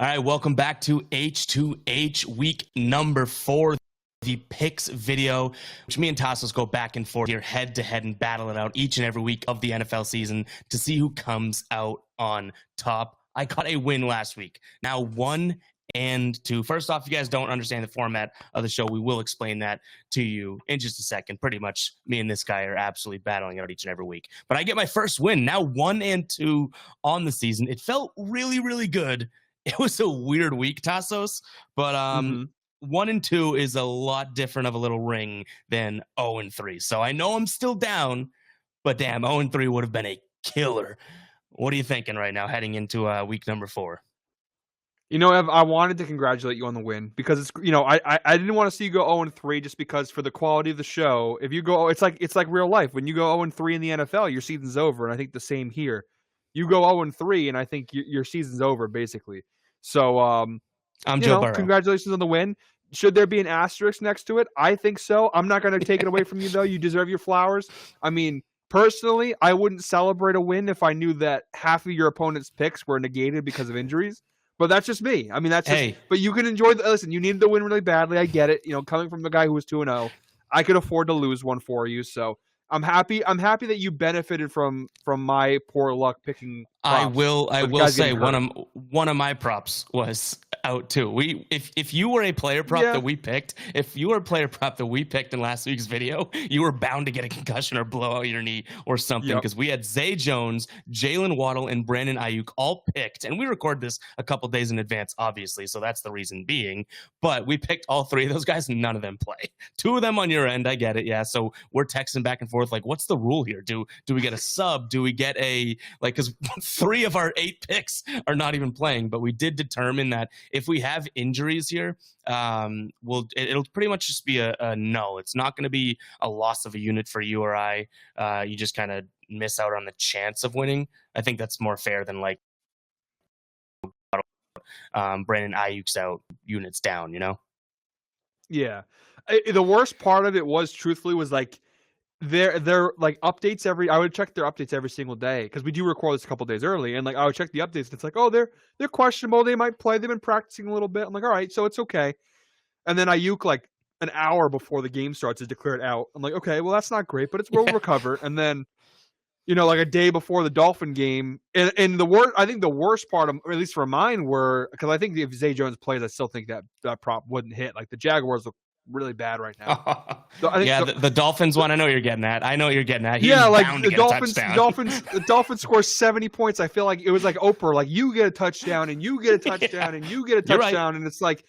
All right, welcome back to H2H week number 4, the picks video, which me and Tasos go back and forth here head to head and battle it out each and every week of the NFL season to see who comes out on top. I got a win last week. Now 1 and 2. First off, if you guys don't understand the format of the show, we will explain that to you in just a second. Pretty much me and this guy are absolutely battling out each and every week. But I get my first win, now 1 and 2 on the season. It felt really, really good. It was a weird week, Tasos, but 1 and 2 is a lot different of a little ring than 0 and 3. So I know I'm still down, but damn, 0 and 3 would have been a killer. What are you thinking right now heading into week number 4? You know, Ev, I wanted to congratulate you on the win because it's I didn't want to see you go 0 and 3 just because for the quality of the show. If you go, it's like real life. When you go 0 and 3 in the NFL, your season's over, and I think the same here. You go 0 and 3, and I think your season's over basically. So, I'm Joe Burrow. Congratulations on the win. Should there be an asterisk next to it? I think so. I'm not going to take it away from you, though. You deserve your flowers. I mean, personally, I wouldn't celebrate a win if I knew that half of your opponent's picks were negated because of injuries. But that's just me. I mean, that's just. Hey. But you can enjoy the. Listen, you needed to win really badly. I get it. You know, coming from the guy who was 2-0, I could afford to lose one for you. So I'm happy that you benefited from my poor luck picking props. I will say one of my props was out too. If you were a player prop that we picked, in last week's video, you were bound to get a concussion or blow out your knee or something, because we had Zay Jones, Jalen Waddle, and Brandon Ayuk all picked, and we record this a couple days in advance, obviously, so that's the reason being. But we picked all 3 of those guys, and none of them play. 2 of them on your end, I get it, yeah. So we're texting back and forth like, what's the rule here? Do we get a sub? Do we get a because 3 of our 8 picks are not even playing? But we did determine that if we have injuries here, it'll pretty much just be a no. It's not going to be a loss of a unit for you or I. You just kind of miss out on the chance of winning. I think that's more fair than like Brandon Ayuk's out, units down, you know? Yeah. The worst part of it was, truthfully, was like they're like updates I would check their updates every single day because we do record this a couple days early, and like I would check the updates and it's like, oh, they're questionable, they might play, they've been practicing a little bit. I'm like, all right, so it's okay. And then Ayuk, like an hour before the game starts, is declared out. I'm like, okay, well, that's not great, but we'll recover. And then, like a day before the Dolphin game, and I think the worst part of, or at least for mine, were because I think if Zay Jones plays, I still think that prop wouldn't hit. Like the Jaguars look really bad right now. So I think the Dolphins one. I know what you're getting at. He's like the Dolphins score 70 points. I feel like it was like Oprah, like you get a touchdown and you get a touchdown and you get a touchdown, right. and it's like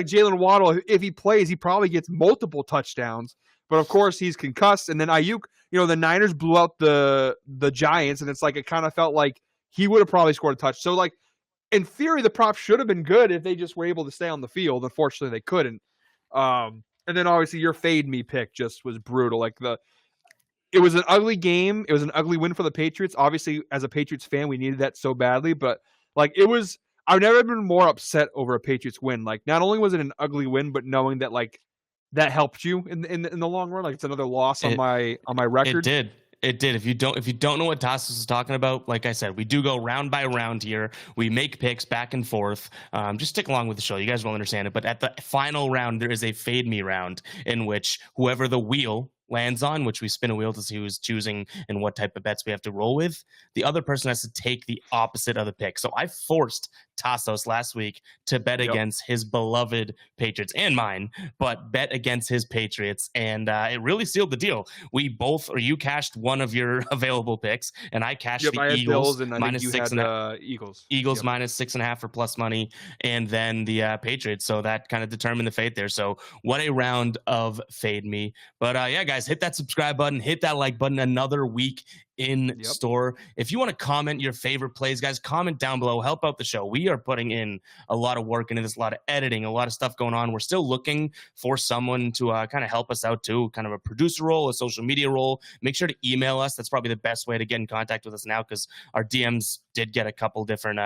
Jalen Waddle, if he plays, he probably gets multiple touchdowns. But of course he's concussed, and then Ayuk, the Niners blew out the Giants, and it's like it kind of felt like he would have probably scored a touch. So like in theory, the prop should have been good if they just were able to stay on the field. Unfortunately, they couldn't. And then obviously your fade me pick just was brutal. Like it was an ugly game. It was an ugly win for the Patriots. Obviously, as a Patriots fan, we needed that so badly. But like I've never been more upset over a Patriots win. Like not only was it an ugly win, but knowing that like that helped you in the long run. Like it's another loss on my record. It did. If you don't know what Tasos is talking about, like I said, we do go round by round here. We make picks back and forth. Just stick along with the show. You guys will understand it. But at the final round, there is a fade me round in which whoever the wheel lands on, which we spin a wheel to see who's choosing and what type of bets we have to roll with, the other person has to take the opposite of the pick. So I forced Tasos last week to bet against his beloved Patriots and mine, but bet against his Patriots, and it really sealed the deal. You cashed one of your available picks, and I cashed the Eagles and minus 6.5. Eagles minus 6.5 for plus money, and then the Patriots. So that kind of determined the fate there. So what a round of fade me. But yeah, guys, hit that subscribe button, hit that like button. Another week in store. If you want to comment your favorite plays, guys, comment down below. Help out the show. We are putting in a lot of work into this, a lot of editing, a lot of stuff going on. We're still looking for someone to kind of help us out too, kind of a producer role, a social media role. Make sure to email us. That's probably the best way to get in contact with us now, because our DMs did get a couple different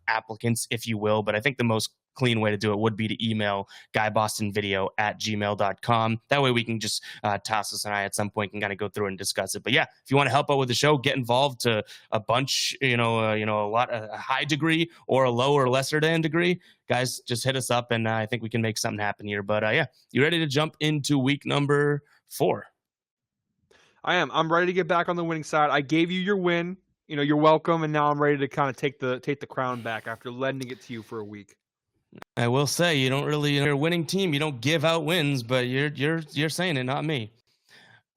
applicants, if you will. But I think the most clean way to do it would be to email guybostonvideo@gmail.com. That way we can just, Tasos and I at some point can kind of go through and discuss it. But yeah, if you want to help out with the show, get involved to a bunch, a lot, a high degree or a low or lesser than degree, guys, just hit us up and I think we can make something happen here. But yeah, you ready to jump into week number 4? I am. I'm ready to get back on the winning side. I gave you your win. You're welcome, and now I'm ready to kind of take the crown back after lending it to you for a week. I will say you don't really, you're a winning team. You don't give out wins, but you're saying it, not me.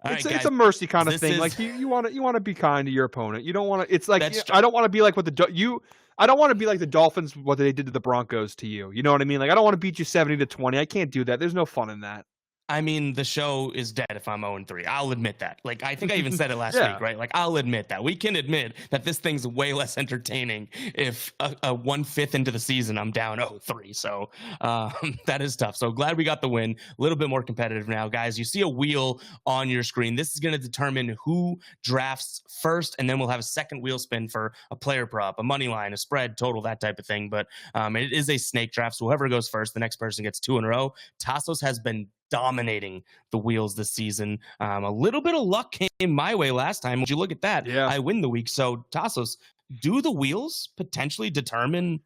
It's a mercy kind of thing. Like you want to be kind to your opponent. You don't want to. It's like I don't want to be like I don't want to be like the Dolphins, what they did to the Broncos to you. You know what I mean? Like I don't want to beat you 70-20. I can't do that. There's no fun in that. I mean, the show is dead if I'm 0-3. I'll admit that. Like, I think I even said it last week, right? Like, I'll admit that. We can admit that this thing's way less entertaining if a 1/5 into the season I'm down 0-3. So that is tough. So glad we got the win. A little bit more competitive now, guys. You see a wheel on your screen. This is going to determine who drafts first, and then we'll have a second wheel spin for a player prop, a money line, a spread, total, that type of thing. But it is a snake draft, so whoever goes first, the next person gets 2 in a row. Tasos has been dominating the wheels this season. A little bit of luck came my way last time. Would you look at that? Yeah. I win the week. So Tasos, do the wheels potentially determine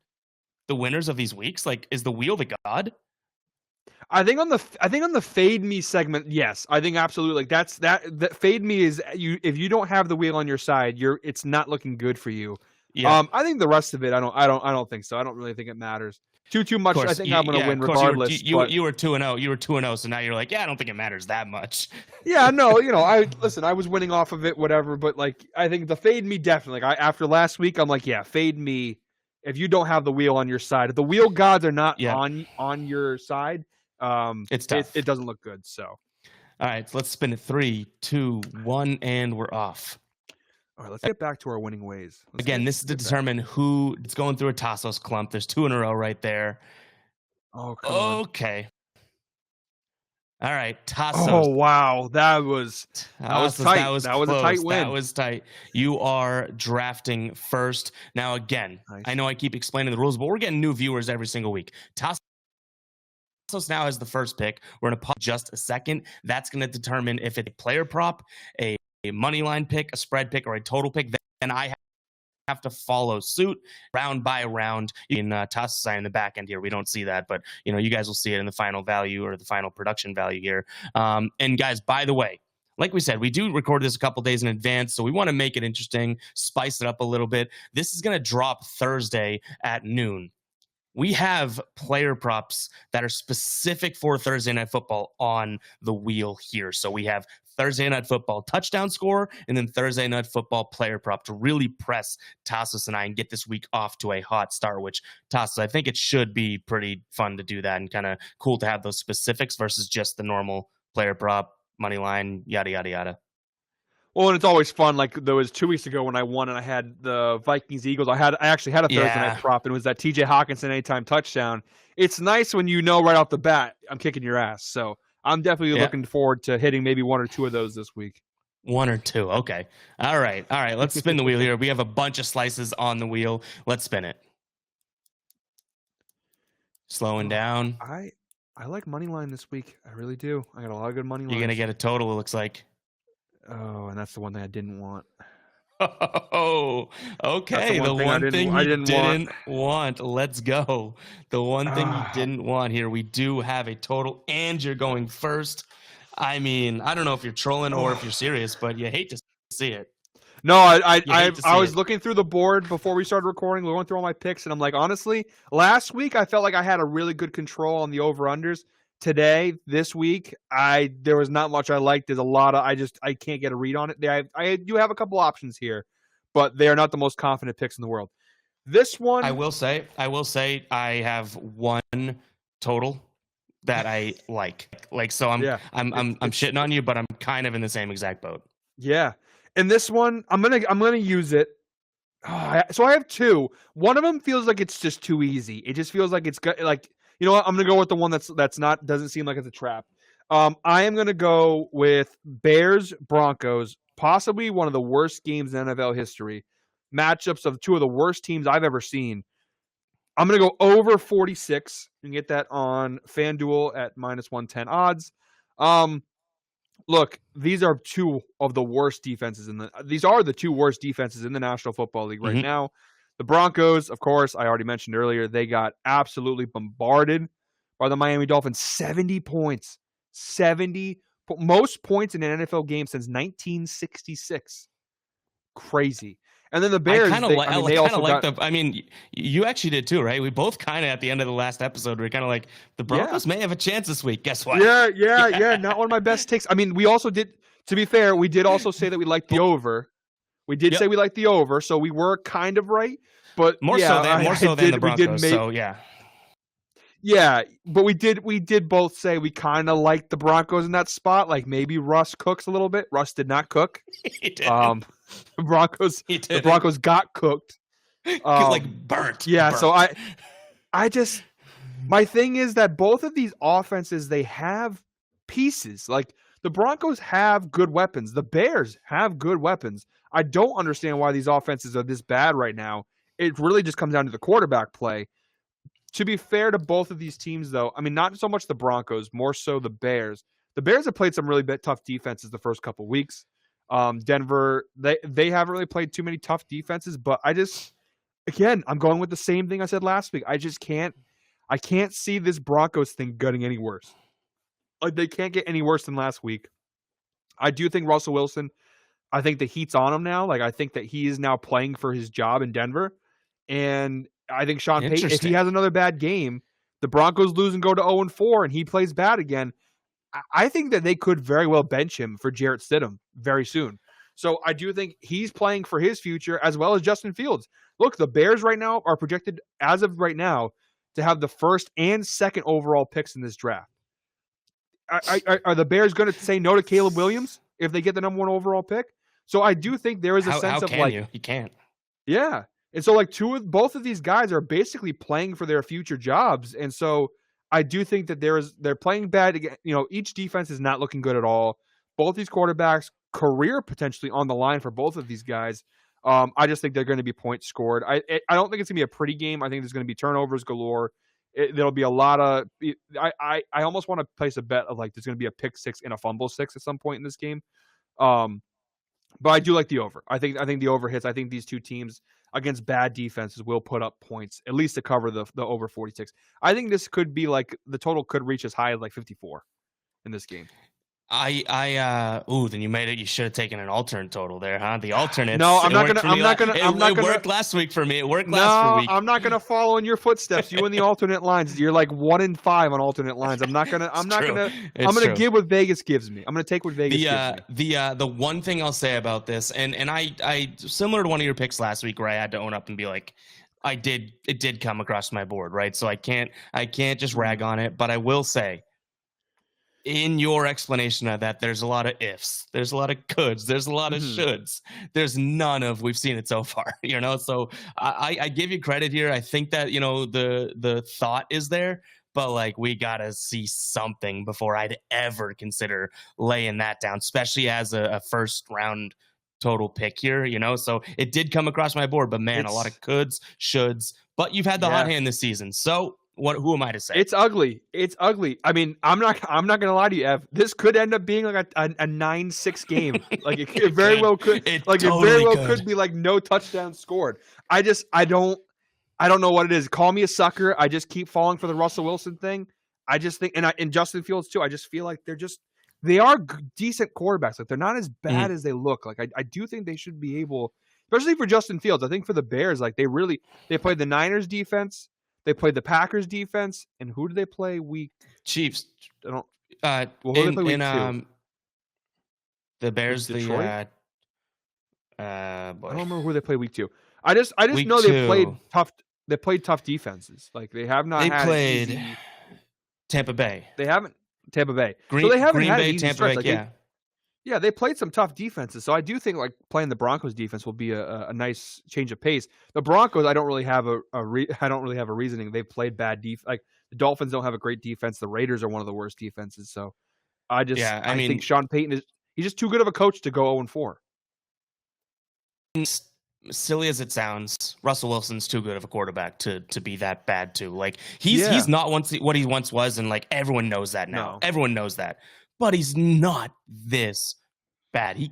the winners of these weeks? Like, is the wheel the god? I think on the fade me segment, yes. I think absolutely. Like that fade me is if you don't have the wheel on your side, it's not looking good for you. Yeah. I think the rest of it, I don't think so. I don't really think it matters. Too much. I think I'm going to win regardless. You were 2-0. You were 2-0. So now you're like, yeah, I don't think it matters that much. Yeah, no. I was winning off of it, whatever. But like, I think the fade me definitely. Like after last week, I'm like, yeah, fade me. If you don't have the wheel on your side, if the wheel gods are not on your side, it's tough. It doesn't look good. So, all right, so let's spin it. 3, 2, 1, and we're off. All right, let's get back to our winning ways. This is to determine who it's going through a Tasos clump. There's 2 in a row right there. Oh, come on. Okay. All right, Tasos. Oh, wow. That was tight. That was a tight win. That was tight. You are drafting first. Now, again, nice. I know I keep explaining the rules, but we're getting new viewers every single week. Tasos now has the first pick. We're going to pause just a second. That's going to determine if it's a player prop, a money line pick, a spread pick, or a total pick. Then I have to follow suit round by round. In Tasos in the back end here, we don't see that, but you guys will see it in the final value or the final production value here. And guys, by the way, like we said, we do record this a couple days in advance, so we want to make it interesting, spice it up a little bit. This is going to drop Thursday at noon. We have player props that are specific for Thursday Night Football on the wheel here. So we have Thursday Night Football touchdown score and then Thursday Night Football player prop to really press Tasos and I and get this week off to a hot start, which Tasos, I think it should be pretty fun to do that and kind of cool to have those specifics versus just the normal player prop, money line, yada, yada, yada. Well, and it's always fun. Like there was 2 weeks ago when I won and I had the Vikings Eagles. I actually had a Thursday night prop, and it was that TJ Hawkinson anytime touchdown. It's nice when you know right off the bat I'm kicking your ass. So I'm definitely looking forward to hitting maybe 1 or 2 of those this week. 1 or 2. Okay. All right. Let's spin the wheel here. We have a bunch of slices on the wheel. Let's spin it. Slowing down. I like money line this week. I really do. I got a lot of good money lines. You're gonna get a total. It looks like. Oh, and that's the one thing I didn't want. Oh, okay. The one thing you didn't want. Let's go. The one thing you didn't want here. We do have a total, and you're going first. I mean, I don't know if you're trolling or if you're serious, but you hate to see it. No, I was looking through the board before we started recording, going through all my picks, and I'm like, honestly, last week I felt like I had a really good control on the over-unders. Today, this week, there was not much I liked. There's a lot of I can't get a read on it. I do have a couple options here, but they are not the most confident picks in the world. This one, I will say, I have 1 total that I like. So I'm shitting on you, but I'm kind of in the same exact boat. Yeah, and this one, I'm gonna use it. So I have 2. One of them feels like it's just too easy. It just feels like it's like. You know what? I'm going to go with the one that's not doesn't seem like it's a trap. I am going to go with Bears Broncos, possibly one of the worst games in NFL history. Matchups of 2 of the worst teams I've ever seen. I'm going to go over 46. You can get that on FanDuel at -110 odds. Look, these are two of the worst defenses these are the two worst defenses in the National Football League right now. The Broncos, of course, I already mentioned earlier, they got absolutely bombarded by the Miami Dolphins. 70 points. 70. Most points in an NFL game since 1966. Crazy. And then the Bears, you actually did too, right? We both kind of, at the end of the last episode, we were kind of like, the Broncos may have a chance this week. Guess what? Yeah. Not one of my best takes. I mean, we also did, to be fair, we did also say that we liked the over. We did say we liked the over, so we were kind of right. But more so than the Broncos. Yeah, but we did both say we kind of liked the Broncos in that spot. Like maybe Russ cooks a little bit. Russ did not cook. He did. The Broncos got cooked. Burnt. Yeah, burnt. So I just, my thing is that both of these offenses, they have pieces. Like the Broncos have good weapons. The Bears have good weapons. I don't understand why these offenses are this bad right now. It really just comes down to the quarterback play. To be fair to both of these teams, though, I mean, not so much the Broncos, more so the Bears. The Bears have played some really tough defenses the first couple weeks. Denver, they haven't really played too many tough defenses, but I'm going with the same thing I said last week. I can't see this Broncos thing getting any worse. Like they can't get any worse than last week. I do think Russell Wilson, I think the heat's on him now. Like I think that he is now playing for his job in Denver. And I think Sean Payton, if he has another bad game, the Broncos lose and go to 0-4 and he plays bad again, I think that they could very well bench him for Jarrett Stidham very soon. So I do think he's playing for his future as well as Justin Fields. Look, the Bears right now are projected, as of right now, to have the first and second overall picks in this draft. Are the Bears going to say no to Caleb Williams if they get the number 1 overall pick? So I do think there is a sense of like... You can't. Yeah. And so like both of these guys are basically playing for their future jobs. And so I do think that they're playing bad. Each defense is not looking good at all. Both these quarterbacks, career potentially on the line for both of these guys. I just think they're going to be points scored. I don't think it's going to be a pretty game. I think there's going to be turnovers galore. There'll be a lot of. I almost want to place a bet of like there's going to be a pick 6 and a fumble 6 at some point in this game. But I do like the over. I think the over hits. I think these two teams against bad defenses will put up points, at least to cover the over 46. I think this could be like the total could reach as high as like 54 in this game. Then you should have taken an alternate total there, huh? The alternate. No, I'm not gonna. It worked last week for me. It worked last week. I'm not gonna follow in your footsteps. You and the alternate lines. You're like 1-5 on alternate lines. I'm gonna give what Vegas gives me. I'm gonna take what Vegas gives me. The one thing I'll say about this, and I similar to one of your picks last week where I had to own up and be like, it did come across my board, right? So I can't just rag on it, but I will say, in your explanation of that, there's a lot of ifs, there's a lot of coulds, there's a lot of shoulds. There's none of we've seen it so far, So I give you credit here. I think that the thought is there, but like we gotta see something before I'd ever consider laying that down, especially as a first round total pick here. So it did come across my board, but man, a lot of coulds, shoulds. But you've had the hot hand this season, so. Who am I to say? It's ugly. I mean, I'm not gonna lie to you, Ev. This could end up being like a 9-6 game. Like it very well could. It very well could be like no touchdowns scored. I don't know what it is. Call me a sucker. I just keep falling for the Russell Wilson thing. I just think, and Justin Fields too. I just feel like they are decent quarterbacks. Like they're not as bad as they look. Like I do think they should be able, especially for Justin Fields. I think for the Bears, like they played the Niners defense. They played the Packers defense, and who do they play week? Chiefs. I don't. Who do they play week 2? The Bears. Detroit? I don't remember who they played week 2. I just know they played tough. They played tough defenses. Like they have not. They played Tampa Bay. They haven't Tampa Bay. So they haven't Green had Bay, an easy Tampa stretch. Bay. Like yeah, they played some tough defenses. So I do think like playing the Broncos defense will be a nice change of pace. The Broncos, I don't really have a reasoning. They've played bad defense. Like the Dolphins don't have a great defense. The Raiders are one of the worst defenses. So I think Sean Payton he's just too good of a coach to go 0-4. silly as it sounds, Russell Wilson's too good of a quarterback to be that bad too. Like he's not what he once was, and like everyone knows that now. No. Everyone knows that, but he's not this bad. He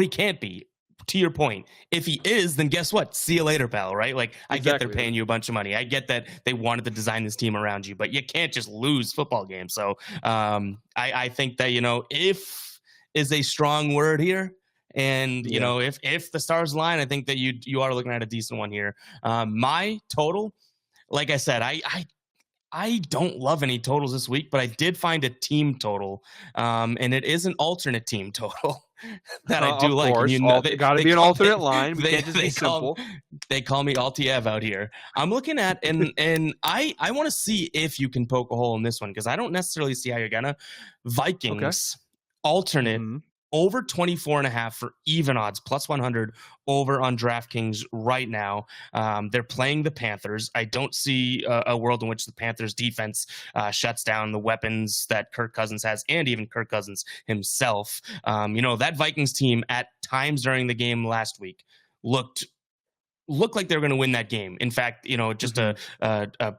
can't be. To your point, if he is, then guess what? See you later, pal. Right? Like I get they're paying you a bunch of money. I get that they wanted to design this team around you, but you can't just lose football games. So I think that if is a strong word here. And if the stars line, I think that you are looking at a decent one here. My total, like I said, I don't love any totals this week, but I did find a team total, and it is an alternate team total that I do like. Course. And they got to be an alternate line. We can't just be simple. They call me Altiev out here. I'm looking at and I want to see if you can poke a hole in this one because I don't necessarily see how you're gonna. Vikings alternate. Mm-hmm. Over 24.5 for even odds, plus 100 over on DraftKings right now. They're playing the Panthers. I don't see a world in which the Panthers defense shuts down the weapons that Kirk Cousins has and even Kirk Cousins himself. That Vikings team at times during the game last week looked like they were going to win that game. In fact, just a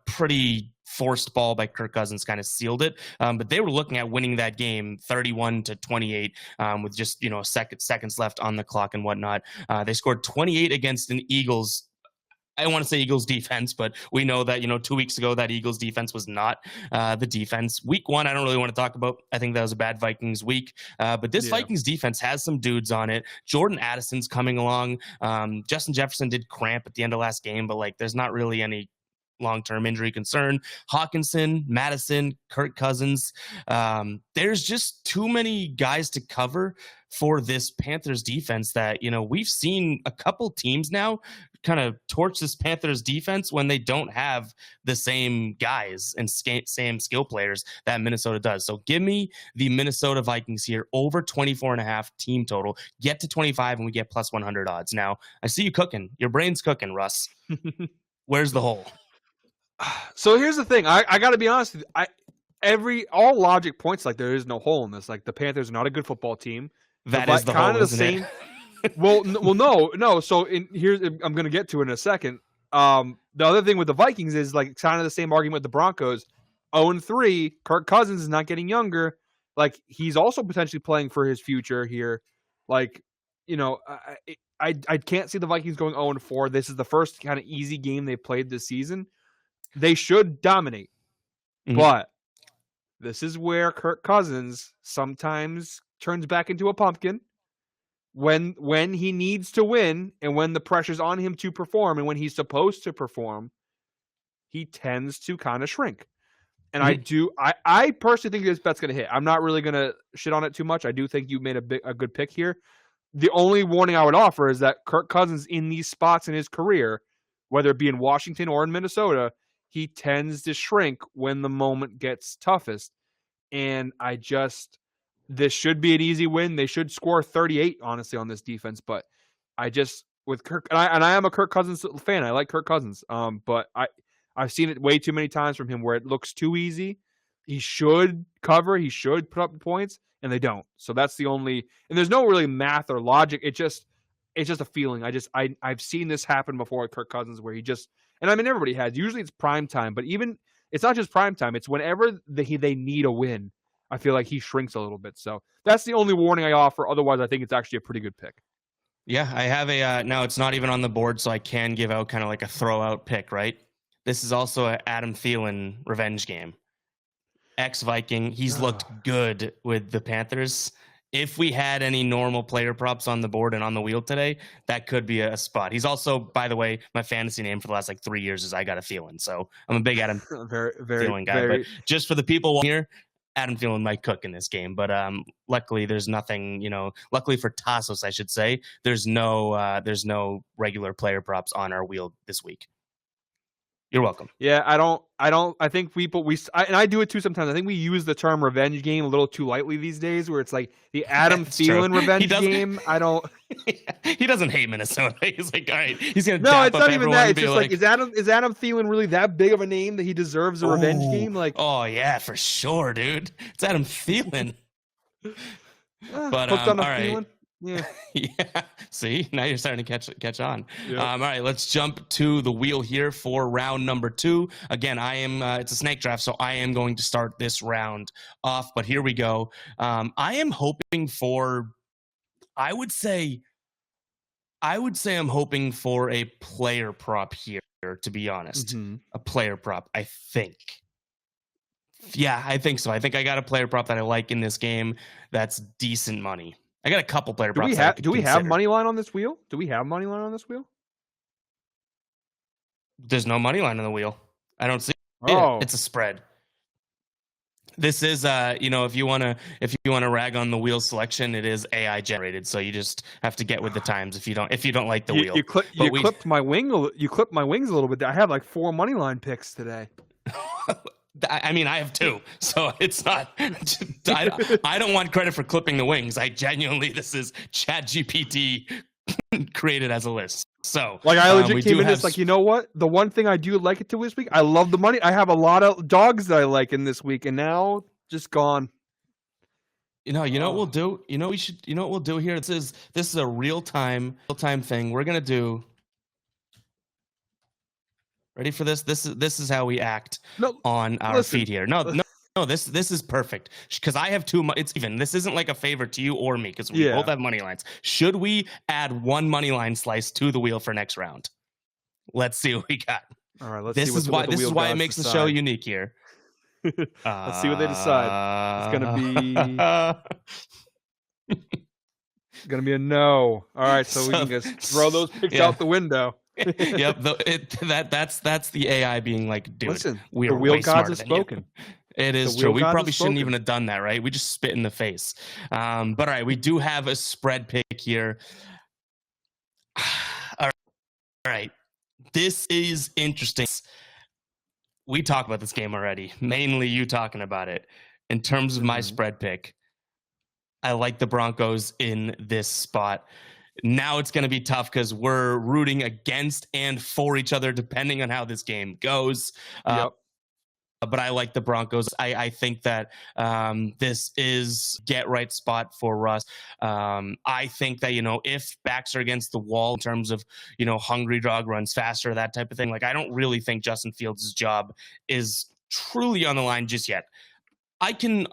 pretty forced ball by Kirk Cousins kind of sealed it. But they were looking at winning that game 31-28 with just, seconds left on the clock and whatnot. They scored 28 against an Eagles. I don't want to say Eagles defense, but we know that, 2 weeks ago, that Eagles defense was not the defense. Week 1, I don't really want to talk about. I think that was a bad Vikings week. But this Vikings defense has some dudes on it. Jordan Addison's coming along. Justin Jefferson did cramp at the end of last game, but there's not really any long-term injury concern. Hawkinson, Madison, Kirk Cousins. There's just too many guys to cover for this Panthers defense that, we've seen a couple teams now kind of torch this Panthers defense when they don't have the same guys and same skill players that Minnesota does. So give me the Minnesota Vikings here over 24.5 team total. Get to 25 and we get plus 100 odds. Now, I see you cooking. Your brain's cooking, Russ. Where's the hole? So here's the thing. I got to be honest with you. All logic points like there is no hole in this. Like the Panthers are not a good football team. That is the kind hole, of the same. well, no. So here's I'm going to get to it in a second. The other thing with the Vikings is kind of the same argument with the Broncos. 0-3. Kirk Cousins is not getting younger. He's also potentially playing for his future here. I can't see the Vikings going 0-4. This is the first kind of easy game they played this season. They should dominate. Mm-hmm. But this is where Kirk Cousins sometimes turns back into a pumpkin when he needs to win and when the pressure's on him to perform and when he's supposed to perform, he tends to kind of shrink. And mm-hmm. I personally think this bet's going to hit. I'm not really going to shit on it too much. I do think you made a good pick here. The only warning I would offer is that Kirk Cousins in these spots in his career, whether it be in Washington or in Minnesota, he tends to shrink when the moment gets toughest. And this should be an easy win. They should score 38, honestly, on this defense. But with Kirk, and I am a Kirk Cousins fan. I like Kirk Cousins. But I've seen it way too many times from him where it looks too easy. He should cover. He should put up points, and they don't. So that's the only. And there's no really math or logic. It's just a feeling. I've seen this happen before with Kirk Cousins where he just. And I mean, everybody has. Usually it's prime time, but even it's not just prime time. It's whenever they need a win. I feel like he shrinks a little bit. So that's the only warning I offer. Otherwise, I think it's actually a pretty good pick. Yeah, I have now it's not even on the board, so I can give out kind of like a throw-out pick, right? This is also an Adam Thielen revenge game. Ex-Viking. He's looked good with the Panthers. If we had any normal player props on the board and on the wheel today, that could be a spot. He's also, by the way, my fantasy name for the last 3 years is I Got a Thielen. So I'm a big Adam Thielen guy. But just for the people here, Adam Thielen might cook in this game. But luckily, there's nothing, luckily for Tasos, I should say, there's no regular player props on our wheel this week. You're welcome. Yeah, I think and I do it too sometimes. I think we use the term revenge game a little too lightly these days, where it's like the Adam Thielen revenge game. I don't. He doesn't hate Minnesota. He's like, all right, he's gonna. No, it's not even that. It's just like, is Adam Thielen really that big of a name that he deserves a revenge game? Oh yeah, for sure, dude. It's Adam Thielen. But hooked on all right. Thielen? Yeah. Yeah. See, now you're starting to catch on. Yep. All right, let's jump to the wheel here for round number 2. Again, I am. It's a snake draft, so I am going to start this round off. But here we go. I am hoping for. I would say I'm hoping for a player prop here. To be honest, a player prop. I think. Yeah, I think so. I think I got a player prop that I like in this game. That's decent money. I got a couple player props. Do we have money line on this wheel? Do we have money line on this wheel? There's no money line on the wheel. I don't see it. It's a spread. This is if you want to rag on the wheel selection, it is AI generated, so you just have to get with the times if you don't like the wheel. You clipped my wing. You clipped my wings a little bit. I have like 4 money line picks today. I mean, I have 2, so it's not. I don't want credit for clipping the wings. I genuinely, this is ChatGPT created as a list. So, like, I legit came in this like, you know what? The one thing I do like it to this week, I love the money. I have a lot of dogs that I like in this week, and now just gone. You know what we'll do. You know what we'll do here. This is a real time thing. We're gonna do. Ready for this? This is how we act on our feed here. No, this is perfect because I have 2. It's even. This isn't like a favor to you or me because we both have money lines. Should we add 1 money line slice to the wheel for next round? Let's see what we got. All right, let's see. This is why it makes the show unique here. Let's see what they decide. It's gonna be a no. All right, so we can just throw those picks out the window. Yep, that's the AI being like, dude, listen, we're the wheel way gods smarter have than spoken. You. It is true. We probably shouldn't even have done that, right? We just spit in the face. But all right, we do have a spread pick here. All right, this is interesting. We talked about this game already. Mainly you talking about it. In terms of my spread pick, I like the Broncos in this spot. Now it's going to be tough because we're rooting against and for each other depending on how this game goes. But I like the Broncos. I think that this is get right spot for Russ. I think that, if backs are against the wall in terms of, hungry dog runs faster, that type of thing, like I don't really think Justin Fields' job is truly on the line just yet. I can,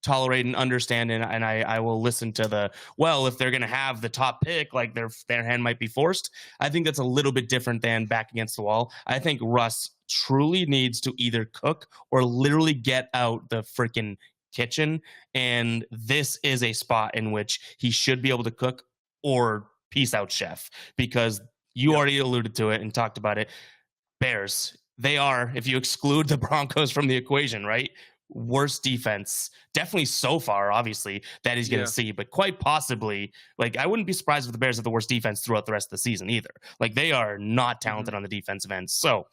tolerate and understand, and I will listen to if they're going to have the top pick, like their hand might be forced. I think that's a little bit different than back against the wall. I think Russ truly needs to either cook or literally get out the freaking kitchen, and this is a spot in which he should be able to cook or peace out, chef, because you already alluded to it and talked about it. Bears, they are, if you exclude the Broncos from the equation, right? Worst defense, definitely so far, obviously, that he's going to see, but quite possibly, like, I wouldn't be surprised if the Bears have the worst defense throughout the rest of the season either. Like, they are not talented on the defensive end. So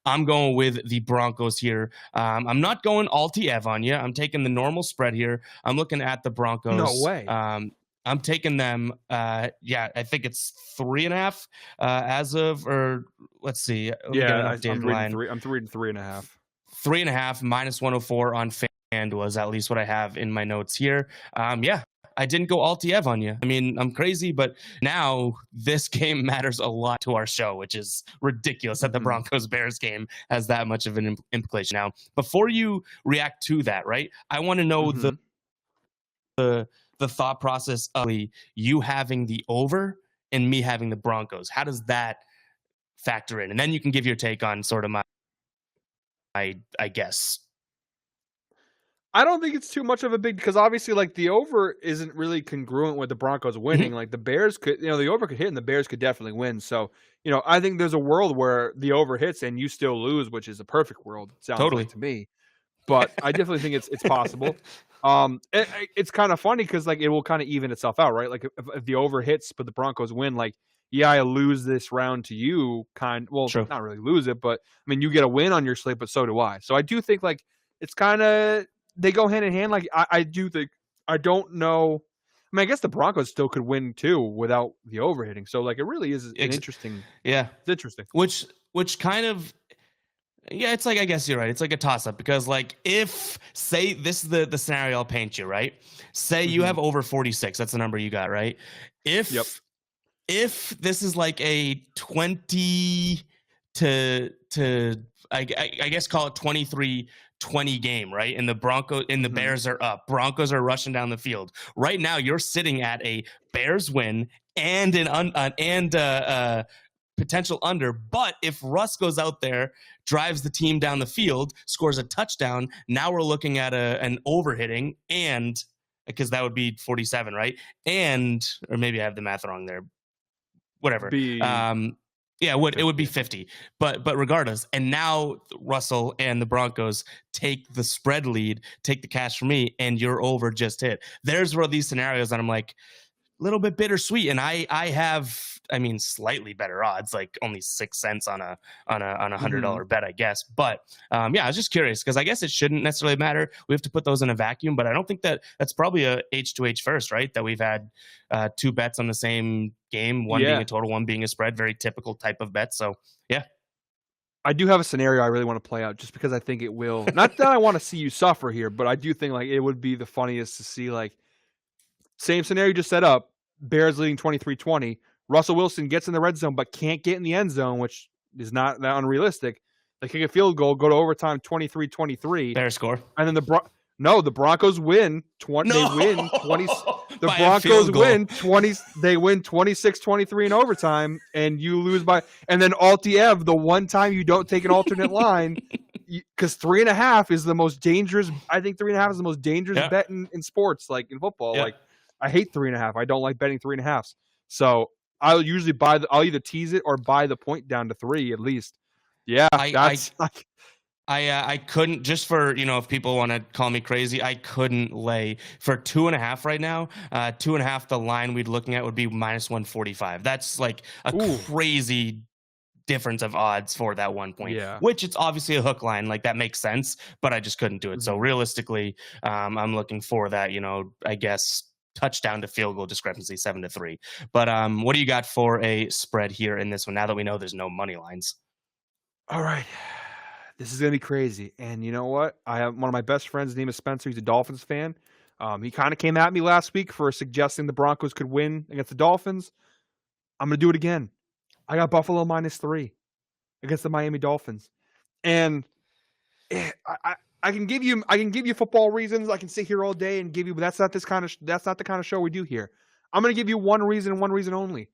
I'm going with the Broncos here. I'm not going Alt-Ev on you. I'm taking the normal spread here. I'm looking at the Broncos. No way. I'm taking them. I think it's 3.5 as of, or let's see. I'm reading 3.5. 3.5 minus 104 on FanDuel is at least what I have in my notes here. I didn't go Alt-Ev on you. I mean, I'm crazy, but now this game matters a lot to our show, which is ridiculous that the Broncos-Bears game has that much of an implication. Now, before you react to that, right, I want to know the thought process of you having the over and me having the Broncos. How does that factor in? And then you can give your take on sort of I guess. I don't think it's too much of a big, because obviously, like, the over isn't really congruent with the Broncos winning. Like, the Bears could, the over could hit and the Bears could definitely win. So, I think there's a world where the over hits and you still lose, which is a perfect world. Sounds like to me. But I definitely think it's possible. It's kind of funny because, like, it will kind of even itself out, right? Like, if the over hits but the Broncos win, like, I lose this round to you, True. Not really lose it, but I mean, you get a win on your slate, but so do I. So I do think, like, it's kind of, they go hand in hand. Like, I do think, I don't know. I mean, I guess the Broncos still could win too without the overhitting. So, like, it really is an interesting. Yeah. It's interesting. Which kind of, Yeah, it's like, I guess you're right. It's like a toss up because, like, if say this is the scenario I'll paint you, right? Say you have over 46. That's the number you got, right? Yep. If this is like a 20 to I guess call it 23-20 game, right? And the Broncos and the Bears are up. Broncos are rushing down the field. Right now, you're sitting at a Bears win and potential under. But if Russ goes out there, drives the team down the field, scores a touchdown, now we're looking at an overhitting, and because that would be 47, right? And or maybe I have the math wrong there. Whatever. Yeah, it would be 50. But regardless, and now Russell and the Broncos take the spread lead, take the cash from me, and your over just hit. There's where these scenarios that I'm like, little bit bittersweet, and I have, I mean, slightly better odds, like only 6 cents on a $100 bet, I guess. But yeah, I was just curious because I guess it shouldn't necessarily matter. We have to put those in a vacuum, but I don't think that's probably a H2H first, right? That we've had 2 bets on the same game, one being a total, one being a spread, very typical type of bet. So yeah. I do have a scenario I really want to play out just because I think it will. Not that I want to see you suffer here, but I do think like it would be the funniest to see like same scenario you just set up. Bears leading 23-20. Russell Wilson gets in the red zone but can't get in the end zone, which is not that unrealistic. They kick a field goal, go to overtime 23-23. Bears score. And then the Broncos win 20. No! They win 20. The Broncos win 20. They win 26-23 in overtime, and you lose by. And then Alt-Ev, the one time you don't take an alternate line, because 3.5 is the most dangerous. I think 3.5 is the most dangerous bet in sports, like in football. Like I hate 3.5. I don't like betting 3.5s. So I'll usually I'll either tease it or buy the point down to 3 at least. Yeah, I couldn't, just for, if people want to call me crazy, I couldn't lay for 2.5 right now. 2.5, the line we'd looking at would be -145. That's like a crazy difference of odds for that 1 point, which it's obviously a hook line. Like that makes sense, but I just couldn't do it. So realistically, I'm looking for that, I guess, touchdown to field goal discrepancy 7-3. But what do you got for a spread here in this one, now that we know there's no money lines? All right. This is going to be crazy. And you know what? I have one of my best friends, his name is Spencer. He's a Dolphins fan. He kind of came at me last week for suggesting the Broncos could win against the Dolphins. I'm going to do it again. I got Buffalo -3 against the Miami Dolphins. And I can give you football reasons. I can sit here all day and give you, but that's not the kind of show we do here. I'm going to give you one reason and one reason only.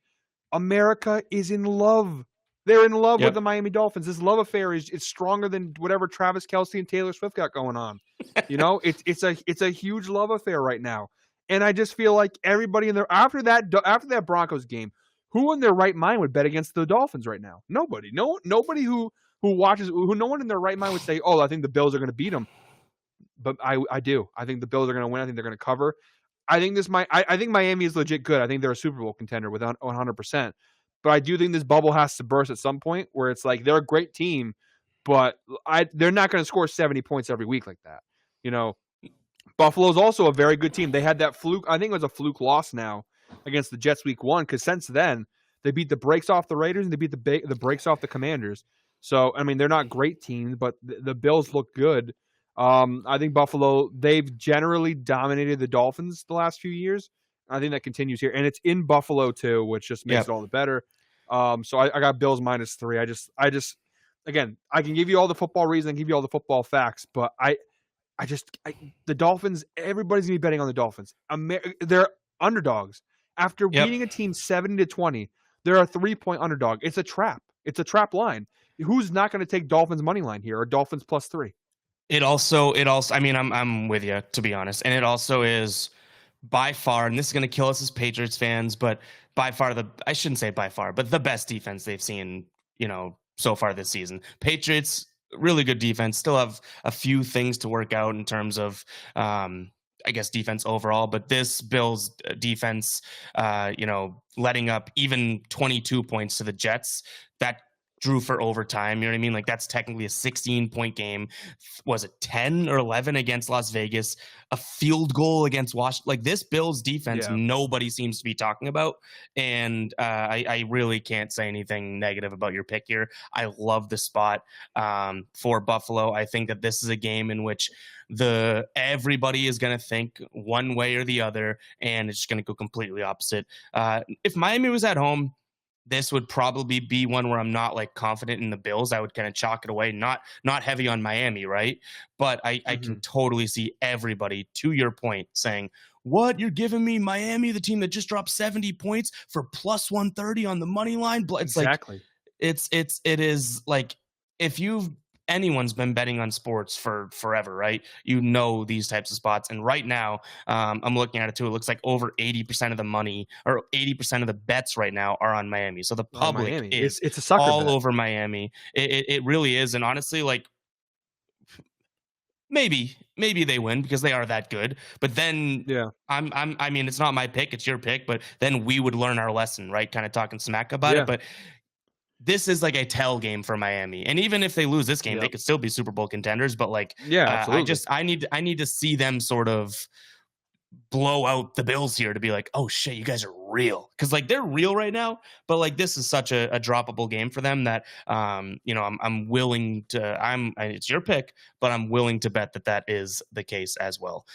America is in love. They're in love with the Miami Dolphins. This love affair is stronger than whatever Travis Kelce and Taylor Swift got going on. It's a huge love affair right now. And I just feel like everybody in there after that Broncos game, who in their right mind would bet against the Dolphins right now? Nobody. Nobody who watches, no one in their right mind would say, "Oh, I think the Bills are going to beat them." But I do. I think the Bills are going to win. I think they're going to cover. I think Miami is legit good. I think they're a Super Bowl contender with 100%. But I do think this bubble has to burst at some point where it's like they're a great team, but they're not going to score 70 points every week like that. Buffalo's also a very good team. They had that fluke. I think it was a fluke loss now against the Jets week 1, because since then they beat the brakes off the Raiders and they beat the brakes off the Commanders. So, I mean, they're not great teams, but the Bills look good. I think Buffalo, they've generally dominated the Dolphins the last few years. I think that continues here. And it's in Buffalo too, which just makes it all the better. So I got Bills -3. I just, again, I can give you all the football reasons, give you all the football facts, but the Dolphins, everybody's going to be betting on the Dolphins. They're underdogs. After beating a team 70-20, they're a 3-point underdog. It's a trap. It's a trap line. Who's not going to take Dolphins money line here or Dolphins +3? It also, I mean, I'm with you, to be honest. And it also is by far, and this is going to kill us as Patriots fans, but by far I shouldn't say by far, but the best defense they've seen, so far this season. Patriots, really good defense, still have a few things to work out in terms of, I guess, defense overall, but this Bills defense, letting up even 22 points to the Jets, that drew for overtime. You know what I mean? Like that's technically a 16-point game. Was it 10 or 11 against Las Vegas? A field goal against Washington. Like this Bills defense, nobody seems to be talking about. And I really can't say anything negative about your pick here. I love the spot for Buffalo. I think that this is a game in which everybody is going to think one way or the other, and it's going to go completely opposite. If Miami was at home, this would probably be one where I'm not like confident in the Bills. I would kind of chalk it away, not heavy on Miami, right? But I can totally see everybody, to your point, saying, what, you're giving me Miami, the team that just dropped 70 points for plus 130 on the money line? It's exactly. Like, it is like, if anyone's been betting on sports for forever, right? You know these types of spots. And right now, I'm looking at it too. It looks like over 80% of the money or 80% of the bets right now are on Miami. So the public is it's a sucker all bet. over Miami. It really is. And honestly, like maybe they win because they are that good. But then I mean, it's not my pick, it's your pick. But then we would learn our lesson, right? Kind of talking smack about it. But this is like a tell game for Miami. And even if they lose this game, they could still be Super Bowl contenders. But like, absolutely. I need to see them sort of blow out the Bills here to be like, oh shit, you guys are real. Cause like they're real right now, but like this is such a droppable game for them that, you know, I'm willing to, it's your pick, but I'm willing to bet that is the case as well,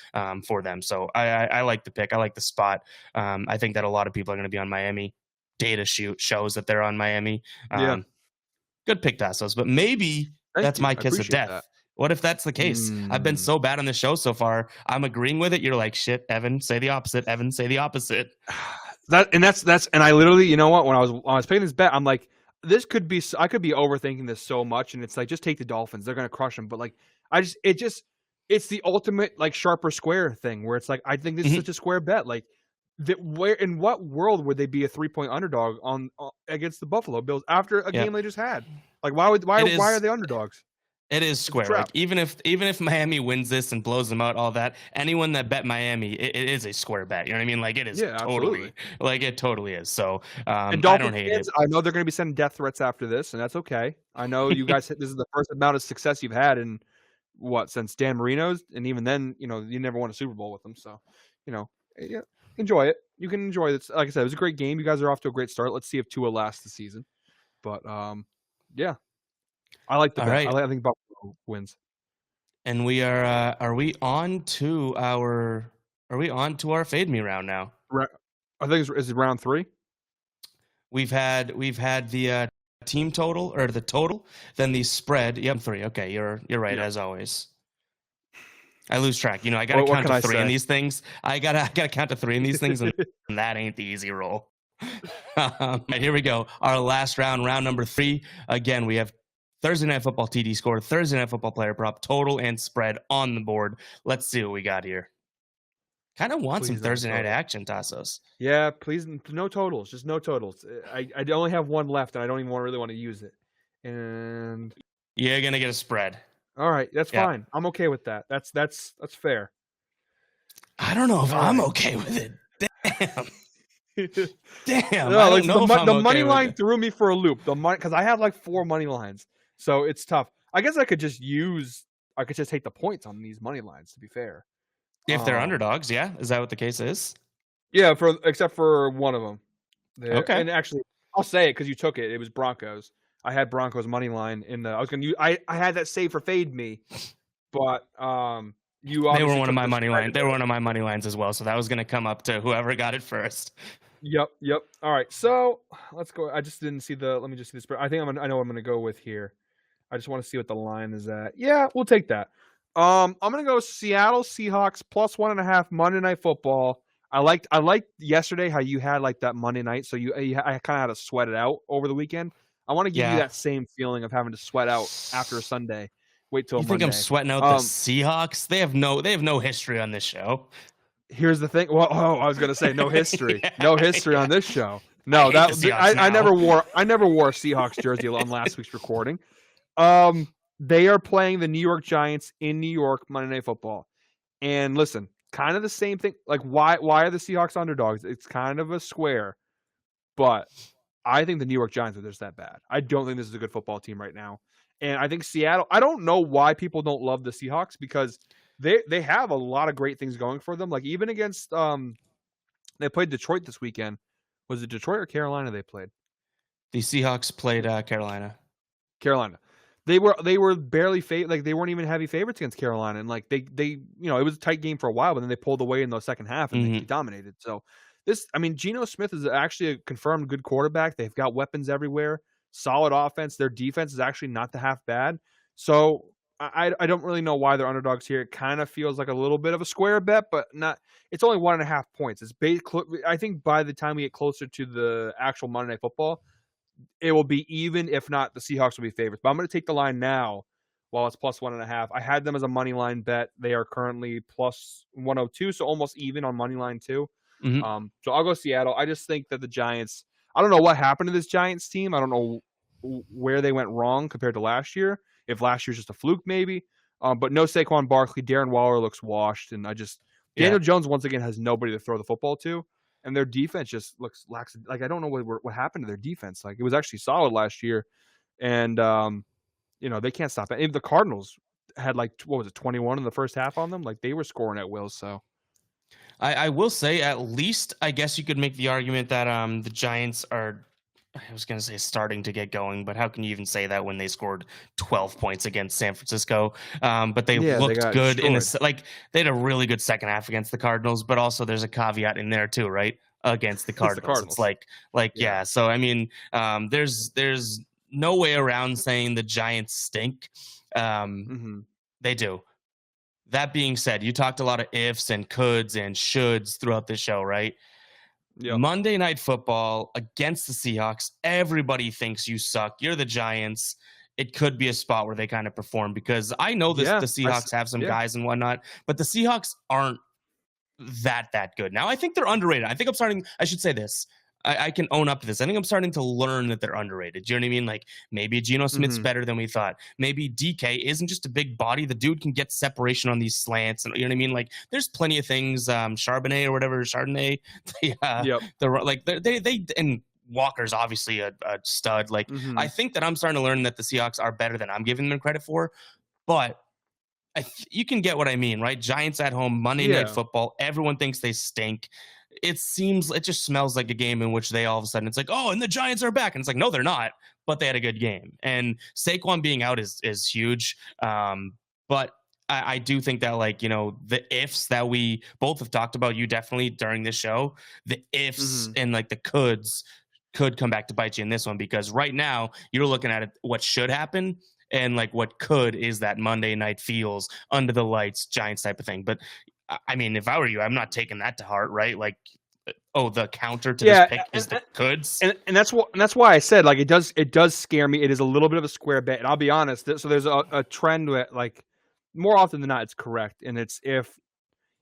for them. So I like the pick. I like the spot. I think that a lot of people are going to be on Miami. Data shows that they're on Miami. Good pick, Tasos, but maybe that's my kiss of death. What if that's the case? I've been so bad on the show so far. I'm agreeing with it. You're like, shit, Evan, say the opposite. Evan, say the opposite. And I literally, you know what? When I was picking this bet, I'm like, I could be overthinking this so much, and it's like, just take the Dolphins. They're gonna crush them. But like, it's the ultimate like sharper square thing where it's like, I think this is such a square bet. Like, where in what world would they be a 3-point underdog on against the Buffalo Bills after a game they just had? Like, why are they underdogs? It is square. Like, even if Miami wins this and blows them out, all that, anyone that bet Miami, it is a square bet. You know what I mean? Like it is totally, like it totally is. So I don't hate it. I know they're going to be sending death threats after this, and that's okay. I know you guys. This is the first amount of success you've had in since Dan Marino's, and even then, you know, you never won a Super Bowl with them. So, you know, enjoy it. You can enjoy this. Like I said, it was a great game. You guys are off to a great start. Let's see if Tua lasts the season. But yeah, I like the bet. Right. I think Buffalo wins. And we are we on to our fade me round now? I think is it round 3? We've had the team total or the total, then the spread. Yep, 3. Okay, you're right as always. I lose track. You know, I gotta count to 3 in these things. I gotta count to 3 in these things, and that ain't the easy roll. Right, here we go. Our last round number 3. Again, we have Thursday Night Football TD score, Thursday Night Football player prop, total and spread on the board. Let's see what we got here. Kind of want some Thursday night action, Tasos. Yeah, please, no totals, just no totals. I only have one left, and I don't even really want to use it. And you're gonna get a spread. All right, that's fine. I'm okay with that. That's fair. I don't know if I'm okay with it. Damn. Damn. No, like the money line threw me for a loop. The money, because I have like 4 money lines, so it's tough. I guess I could just take the points on these money lines. To be fair, if they're underdogs, yeah, is that what the case is? Yeah, except for one of them. Okay, and actually, I'll say it because you took it. It was Broncos. I had Broncos money line in the. I was gonna use. I had that save for fade me, but they were one of my money lines. They were one of my money lines as well. So that was gonna come up to whoever got it first. Yep. All right, so let's go. I just didn't see the. Let me just see this. I think I know what I'm gonna go with here. I just want to see what the line is at. Yeah, we'll take that. I'm gonna go Seattle Seahawks plus 1.5 Monday Night Football. I liked yesterday how you had like that Monday night, so I kind of had to sweat it out over the weekend. I want to give you that same feeling of having to sweat out after a Sunday. Wait till you Monday. Think I'm sweating out the Seahawks? They have no history on this show. Here's the thing. Well, I was gonna say no history, no history on this show. No, I never wore a Seahawks jersey on last week's recording. They are playing the New York Giants in New York Monday Night Football, and listen, kind of the same thing. Like, why are the Seahawks underdogs? It's kind of a square, but I think the New York Giants are just that bad. I don't think this is a good football team right now. And I think Seattle, I don't know why people don't love the Seahawks because they have a lot of great things going for them. Like even against they played Detroit this weekend. Was it Detroit or Carolina they played? The Seahawks played Carolina. Carolina. They were barely like they weren't even heavy favorites against Carolina, and like they it was a tight game for a while, but then they pulled away in the second half and they dominated. So Geno Smith is actually a confirmed good quarterback. They've got weapons everywhere, solid offense. Their defense is actually not the half bad. So I don't really know why they're underdogs here. It kind of feels like a little bit of a square bet, but not. It's only 1.5 points. I think by the time we get closer to the actual Monday Night Football, it will be even. If not, the Seahawks will be favorites. But I'm going to take the line now while it's plus 1.5. I had them as a money line bet. They are currently plus 102, so almost even on money line too. So I'll go Seattle. I just think that the Giants, I don't know what happened to this Giants team. I don't know where they went wrong compared to last year. If last year's just a fluke, maybe. But no Saquon Barkley. Darren Waller looks washed. And Daniel Jones, once again, has nobody to throw the football to. And their defense just looks lax. Like, I don't know what happened to their defense. Like, it was actually solid last year. And, they can't stop it. Even the Cardinals had, 21 in the first half on them? Like, they were scoring at will, so. I will say, at least, I guess you could make the argument that the Giants are, I was going to say starting to get going, but how can you even say that when they scored 12 points against San Francisco? But they looked good destroyed. They had a really good second half against the Cardinals, but also there's a caveat in there too, right? Against the Cardinals. It's yeah. So, I mean, there's no way around saying the Giants stink. They do. That being said, you talked a lot of ifs and coulds and shoulds throughout the show, right? Yep. Monday Night Football against the Seahawks. Everybody thinks you suck. You're the Giants. It could be a spot where they kind of perform because I know the Seahawks have some guys and whatnot, but the Seahawks aren't that good. Now, I think they're underrated. I should say this. I can own up to this. I think I'm starting to learn that they're underrated. Do you know what I mean? Like maybe Geno Smith's better than we thought. Maybe DK isn't just a big body. The dude can get separation on these slants. And you know what I mean? Like there's plenty of things. Charbonnet or whatever, Chardonnay. They and Walker's obviously a stud. Like I think that I'm starting to learn that the Seahawks are better than I'm giving them credit for. But you can get what I mean, right? Giants at home, Monday Night Football. Everyone thinks they stink. It just smells like a game in which they all of a sudden it's like, oh, and the Giants are back. And it's like, no, they're not, but they had a good game. And Saquon being out is huge. But I do think that the ifs that we both have talked about, you definitely during this show, the ifs and the coulds could come back to bite you in this one, because right now you're looking at it, what should happen. And what could is that Monday night feels under the lights Giants type of thing. But I mean, if I were you, I'm not taking that to heart, right? The counter to this pick is the coulds, and that's why I said it does scare me. It is a little bit of a square bet, and I'll be honest. So there's a trend that more often than not it's correct, and it's if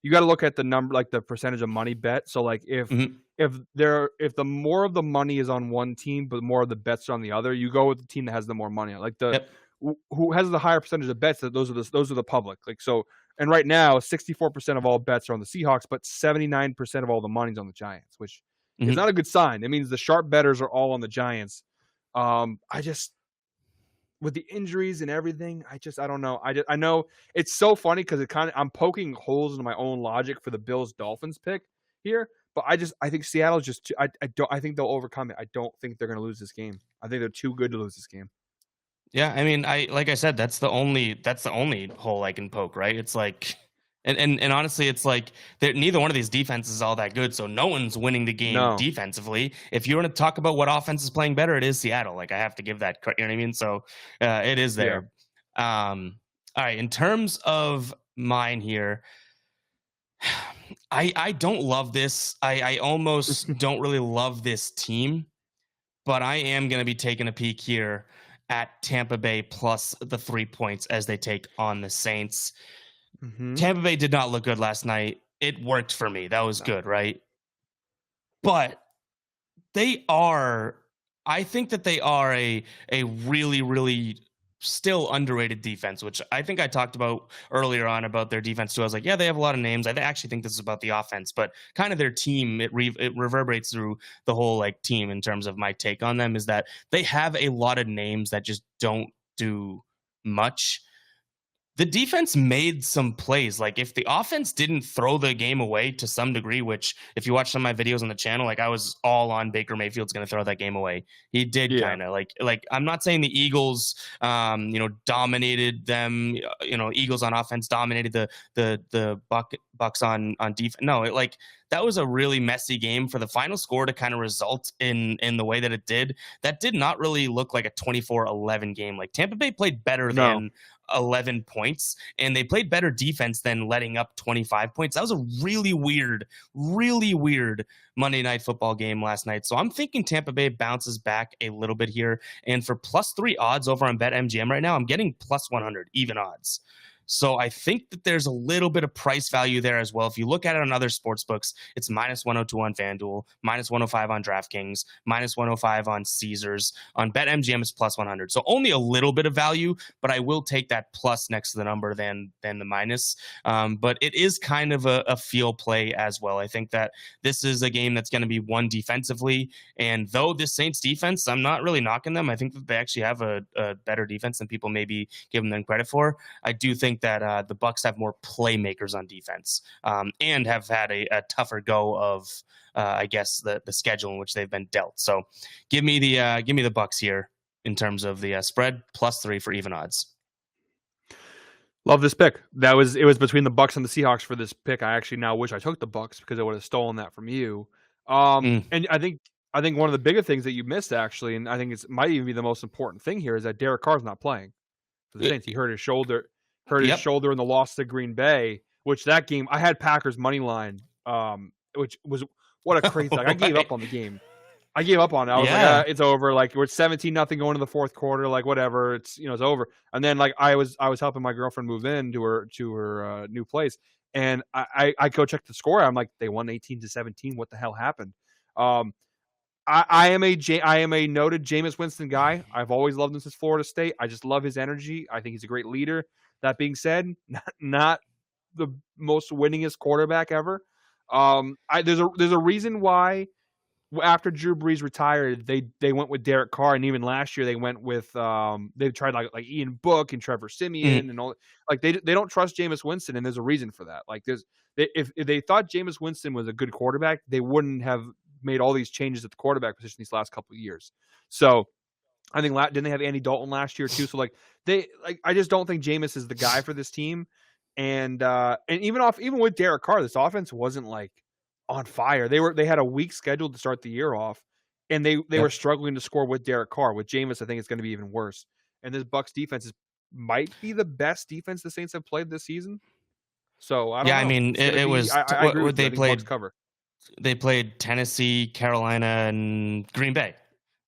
you got to look at the number, the percentage of money bet. So if the more of the money is on one team, but more of the bets are on the other, you go with the team that has the more money. Who has the higher percentage of bets? Those are the public. And right now, 64% of all bets are on the Seahawks, but 79% of all the money's on the Giants, which is not a good sign. It means the sharp bettors are all on the Giants. With the injuries and everything, I don't know. I know it's so funny because I'm poking holes into my own logic for the Bills-Dolphins pick here, but I think Seattle's just too, I think they'll overcome it. I don't think they're going to lose this game. I think they're too good to lose this game. Yeah, I mean, like I said, that's the only hole I can poke, right? It's and honestly, it's neither one of these defenses is all that good, so no one's winning the game defensively. If you want to talk about what offense is playing better, it is Seattle. I have to give that, you know what I mean? So it is there. Yeah. All right, in terms of mine here, I don't love this. I almost don't really love this team, but I am going to be taking a peek here at Tampa Bay plus the 3 points as they take on the Saints. Tampa Bay did not look good last night. It worked for me. That was good, right? But I think that they are a really, really still underrated defense, which I think I talked about earlier on about their defense too. I was like, yeah, they have a lot of names. I actually think this is about the offense, but kind of their team, it reverberates through the whole like team in terms of my take on them is that they have a lot of names that just don't do much. The defense made some plays. Like if the offense didn't throw the game away to some degree, which if you watch some of my videos on the channel, like I was all on Baker Mayfield's going to throw that game away. He did kind of like I'm not saying the Eagles, dominated them. Eagles on offense dominated the Bucks on defense. No, like that was a really messy game for the final score to kind of result in the way that it did. That did not really look like a 24-11 game. Like Tampa Bay played better than 11 points, and they played better defense than letting up 25 points. That was a really weird Monday Night Football game last night. So I'm thinking Tampa Bay bounces back a little bit here. And for +3 odds over on BetMGM right now, I'm getting +100 even odds. So I think that there's a little bit of price value there as well. If you look at it on other sports books, it's -102 on FanDuel, -105 on DraftKings, -105 on Caesars. On BetMGM, it's +100. So only a little bit of value, but I will take that plus next to the number than the minus. But it is kind of a feel play as well. I think that this is a game that's going to be won defensively. And though this Saints defense, I'm not really knocking them. I think that they actually have a better defense than people maybe give them credit for. I do think that the Bucks have more playmakers on defense and have had a tougher go of, I guess, the schedule in which they've been dealt. So give me the Bucks here in terms of the spread +3 for even odds. Love this pick. It was between the Bucks and the Seahawks for this pick. I actually now wish I took the Bucks because I would have stolen that from you. And I think one of the bigger things that you missed actually, and I think it might even be the most important thing here, is that Derek Carr's not playing for the Saints. He hurt his shoulder. His shoulder in the loss to Green Bay, which that game I had Packers money line, which was what a crazy. Like, I gave up on the game. I gave up on it. I was like, it's over. Like we're 17-0 going to the fourth quarter. Like whatever, it's over. And then like I was helping my girlfriend move in to her new place, and I go check the score. I'm like, they won 18-17. What the hell happened? I am a noted Jameis Winston guy. I've always loved him since Florida State. I just love his energy. I think he's a great leader. That being said, not the most winningest quarterback ever. There's a reason why after Drew Brees retired, they went with Derek Carr, and even last year they went with they tried like Ian Book and Trevor Siemian and all. Like they don't trust Jameis Winston, and there's a reason for that. Like if they thought Jameis Winston was a good quarterback, they wouldn't have made all these changes at the quarterback position these last couple of years. So I think didn't they have Andy Dalton last year too? So I just don't think Jameis is the guy for this team. And even with Derek Carr, this offense wasn't like on fire. They had a weak schedule to start the year off, and they were struggling to score with Derek Carr. With Jameis, I think it's going to be even worse. And this Bucs defense might be the best defense the Saints have played this season. So I don't know. I mean, it was I agree with you. I think Bucs cover. They played Tennessee, Carolina, and Green Bay.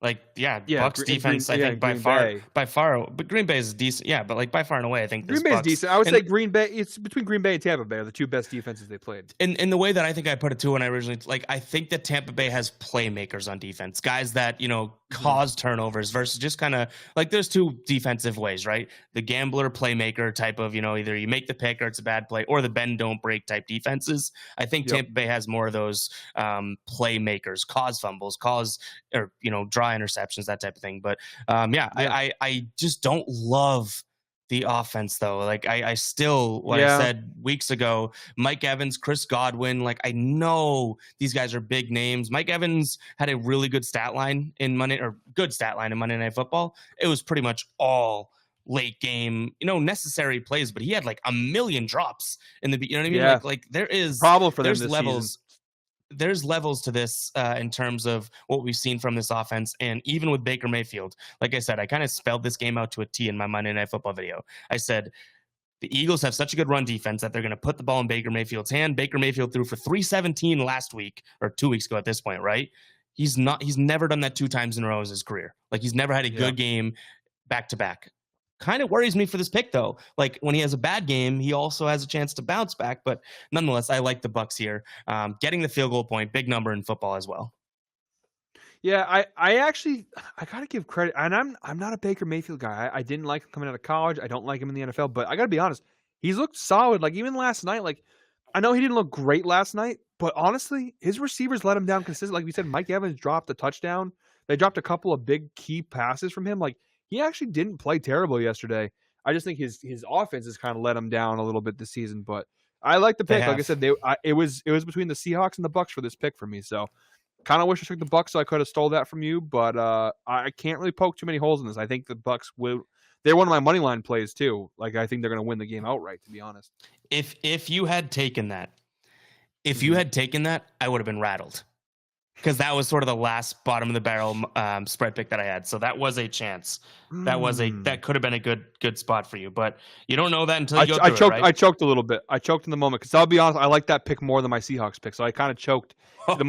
Bucks defense, I think by far, but Green Bay is decent. Yeah, but by far and away, I think Green Bay is decent. I would say Green Bay. It's between Green Bay and Tampa Bay are the two best defenses they played. In the way that I think I put it too when I originally I think that Tampa Bay has playmakers on defense, guys that cause turnovers versus just kind of there's two defensive ways, right? The gambler playmaker type of either you make the pick or it's a bad play, or the bend don't break type defenses. I think Tampa Bay has more of those playmakers, cause fumbles, draw interceptions, that type of thing. But I just don't love the offense though. I still I said weeks ago, Mike Evans, Chris Godwin, I know these guys are big names. Mike Evans had a really good stat line in Monday Night Football. It was pretty much all late game, necessary plays, but he had a million drops in the, you know what I mean? Yeah. There is problem for them there's this levels. Season. There's levels to this in terms of what we've seen from this offense. And even with Baker Mayfield, like I said, I kind of spelled this game out to a T in my Monday Night Football video. I said, the Eagles have such a good run defense that they're going to put the ball in Baker Mayfield's hand. Baker Mayfield threw for 317 last week or 2 weeks ago at this point, right? He's never done that 2 times in a row in his career. He's never had a good game back to back. Kind of worries me for this pick though. When he has a bad game, he also has a chance to bounce back. But nonetheless, I like the Bucs here. Getting the field goal point, big number in football as well. Yeah, I gotta give credit, and I'm not a Baker Mayfield guy. I didn't like him coming out of college. I don't like him in the NFL, but I gotta be honest, he's looked solid. Like even last night, like I know he didn't look great last night, but honestly, his receivers let him down consistently. Like we said, Mike Evans dropped a touchdown. They dropped a couple of big key passes from him. Like he actually didn't play terrible yesterday. I just think his offense has kind of let him down a little bit this season. But I like the pick. Like I said, it was between the Seahawks and the Bucks for this pick for me. So kind of wish I took the Bucks so I could have stole that from you, but I can't really poke too many holes in this. I think the Bucks will. They're one of my money line plays too. Like I think they're going to win the game outright. To be honest, if you had taken that, I would have been rattled because that was sort of the last bottom of the barrel spread pick that I had. So that was a chance. That could have been a good spot for you, but you don't know that until you go through it, right? I choked a little bit. I choked in the moment because I'll be honest, I like that pick more than my Seahawks pick. So I kind of choked. The